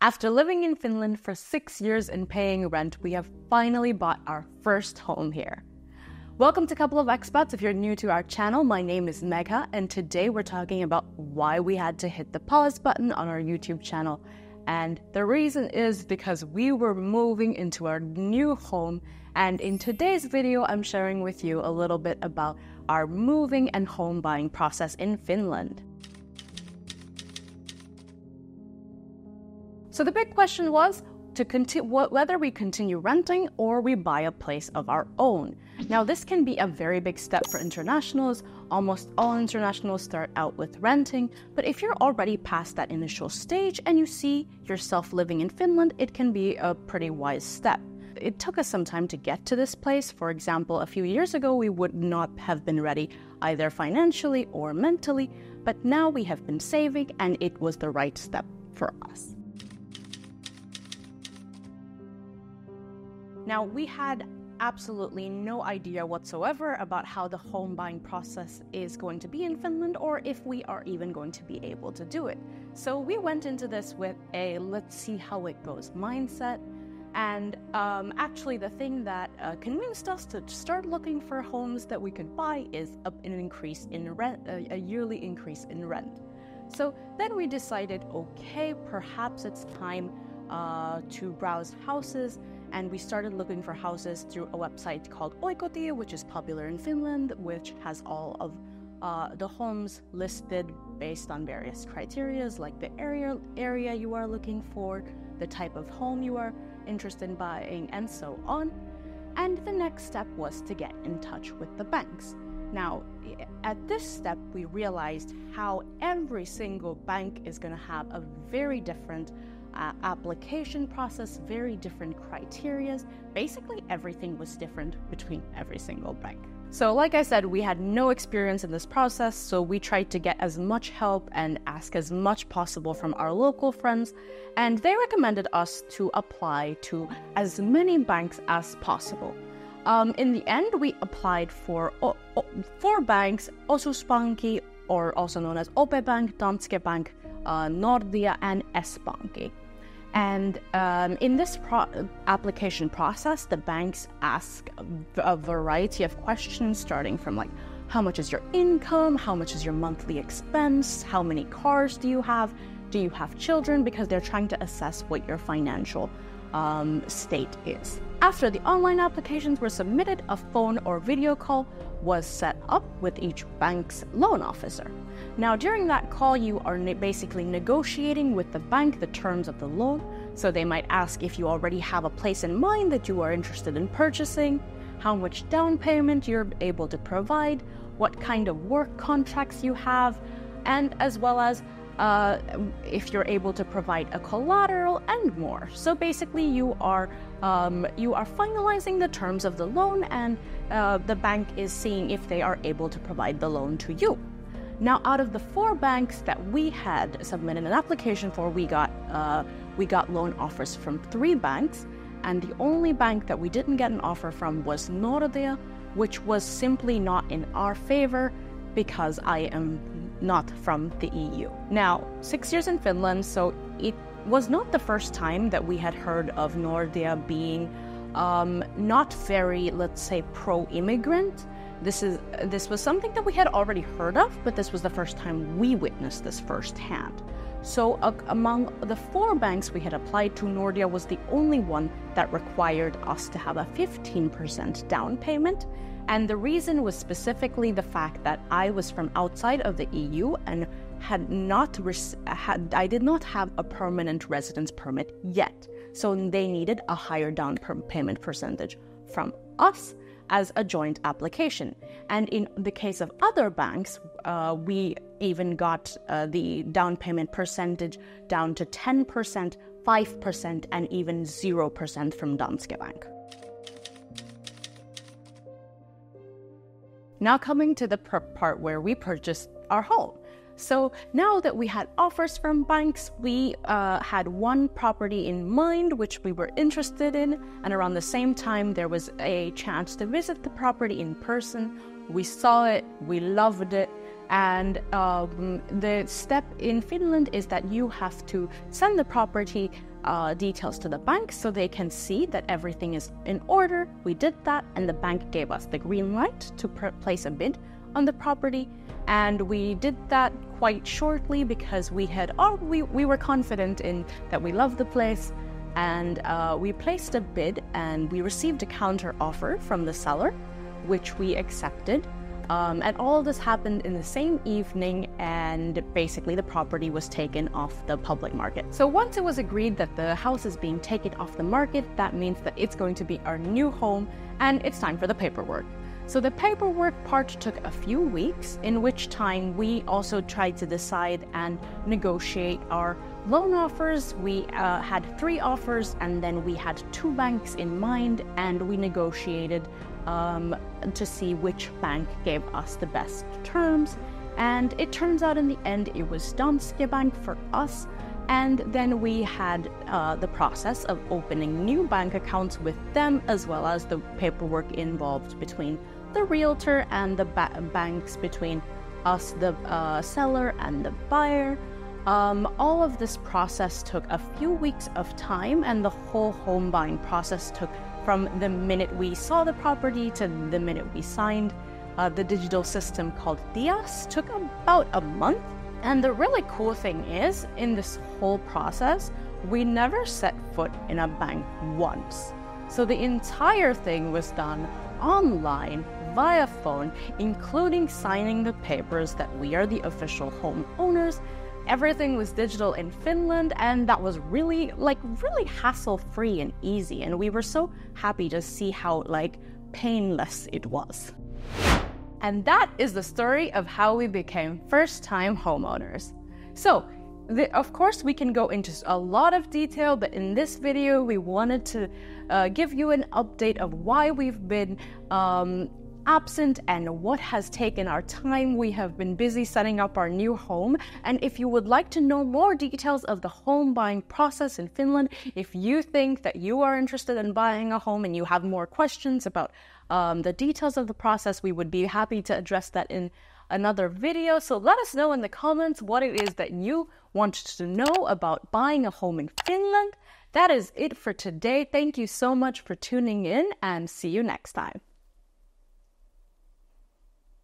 After living in Finland for 6 years and paying rent, we have finally bought our first home here. Welcome to Couple of Expats. If you're new to our channel, my name is Megha, and today we're talking about why we had to hit the pause button on our YouTube channel. And the reason is because we were moving into our new home, and in today's video, I'm sharing with you a little bit about our moving and home buying process in Finland. So the big question was whether we continue renting or we buy a place of our own. Now, this can be a very big step for internationals. Almost all internationals start out with renting, but if you're already past that initial stage and you see yourself living in Finland, it can be a pretty wise step. It took us some time to get to this place. For example, a few years ago, we would not have been ready either financially or mentally, but now we have been saving and it was the right step for us. Now, we had absolutely no idea whatsoever about how the home buying process is going to be in Finland or if we are even going to be able to do it. So we went into this with a let's see how it goes mindset. And actually the thing that convinced us to start looking for homes that we could buy is an increase in rent, a yearly increase in rent. So then we decided, okay, perhaps it's time to browse houses. And we started looking for houses through a website called Oikotie, which is popular in Finland, which has all of the homes listed based on various criteria, like the area you are looking for, the type of home you are interested in buying, and so on. And the next step was to get in touch with the banks. Now, at this step, we realized how every single bank is going to have a very different application process, very different criteria. Basically, everything was different between every single bank. So like I said, we had no experience in this process, so we tried to get as much help and ask as much possible from our local friends, and they recommended us to apply to as many banks as possible. In the end, we applied for 4 banks: Osuuspankki, or also known as OP Bank, Danske Bank, Nordea, and S-Pankki. And in this application process, the banks ask a variety of questions, starting from like, how much is your income? How much is your monthly expense? How many cars do you have? Do you have children? Because they're trying to assess what your financial state is. After the online applications were submitted, a phone or video call was set up with each bank's loan officer. Now, during that call, you are basically negotiating with the bank the terms of the loan. So they might ask if you already have a place in mind that you are interested in purchasing, how much down payment you're able to provide, what kind of work contracts you have, and as well as if you're able to provide a collateral and more. So basically, you are finalizing the terms of the loan, and the bank is seeing if they are able to provide the loan to you. Now, out of the 4 banks that we had submitted an application for, we got loan offers from 3 banks, and the only bank that we didn't get an offer from was Nordea, which was simply not in our favor because I am not from the EU. Now, 6 years in Finland, so it was not the first time that we had heard of Nordea being not very, let's say, pro-immigrant. This was something that we had already heard of, but this was the first time we witnessed this firsthand. So among the 4 banks we had applied to, Nordea was the only one that required us to have a 15% down payment. And the reason was specifically the fact that I was from outside of the EU and I did not have a permanent residence permit yet. So they needed a higher down payment percentage from us as a joint application. And in the case of other banks, we even got the down payment percentage down to 10%, 5%, and even 0% from Danske Bank. Now coming to the part where we purchased our home. So now that we had offers from banks, we had one property in mind which we were interested in, and around the same time there was a chance to visit the property in person. We saw it, we loved it, And the step in Finland is that you have to send the property details to the bank so they can see that everything is in order. We did that, and the bank gave us the green light to place a bid on the property. And we did that quite shortly because we were confident in that we loved the place. And we placed a bid, and we received a counter offer from the seller, which we accepted. And all of this happened in the same evening, and basically the property was taken off the public market. So once it was agreed that the house is being taken off the market, that means that it's going to be our new home, and it's time for the paperwork. So the paperwork part took a few weeks, in which time we also tried to decide and negotiate our loan offers. We had 3 offers, and then we had 2 banks in mind, and we negotiated to see which bank gave us the best terms. And it turns out in the end it was Danske Bank for us. And then we had the process of opening new bank accounts with them, as well as the paperwork involved between the realtor and the banks, between us, the seller, and the buyer. All of this process took a few weeks of time, and the whole home buying process took from the minute we saw the property to the minute we signed. The digital system called Dias took about a month. And the really cool thing is, in this whole process, we never set foot in a bank once. So the entire thing was done online, via phone, including signing the papers that we are the official homeowners. Everything was digital in Finland, and that was really hassle-free and easy. And we were so happy to see how painless it was. And that is the story of how we became first-time homeowners. So, of course, we can go into a lot of detail, but in this video, we wanted to give you an update of why we've been absent and what has taken our time. We have been busy setting up our new home. And if you would like to know more details of the home buying process in Finland, if you think that you are interested in buying a home and you have more questions about the details of the process, we would be happy to address that in another video. So let us know in the comments what it is that you want to know about buying a home in Finland. That is it for today. Thank you so much for tuning in, and see you next time.